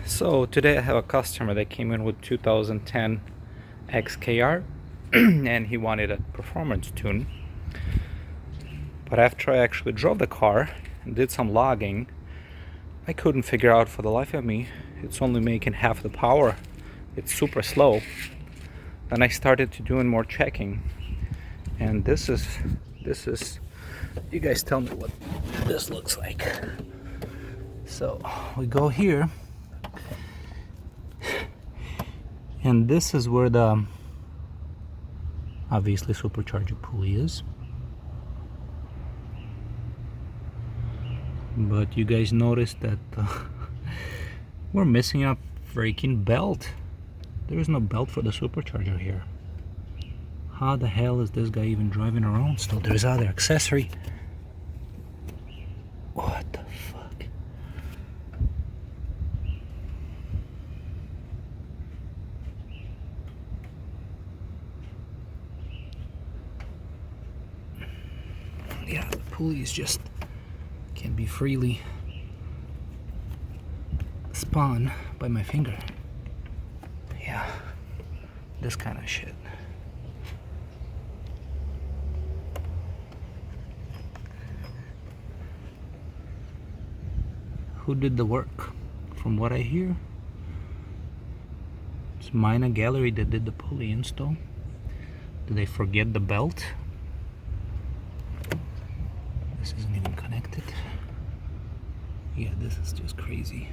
So today I have a customer that came in with 2010 XKR and he wanted a performance tune. But after I actually drove the car and did some logging, I couldn't figure out for the life of me. It's only making half the power. It's super slow. Then I started to doing more checking, and this is you guys tell me what this looks like. So we go here, and this is where the obviously supercharger pulley is. But you guys notice that we're missing a freaking belt. There is no belt for the supercharger here. How the hell is this guy even driving around still? There's other accessory. What the fuck? Yeah, the pulley is just can be freely spun by my finger. Yeah, this kind of shit. Who did the work? From what I hear, it's Mina Gallery that did the pulley install. Did they forget the belt? This isn't even connected. Yeah, this is just crazy.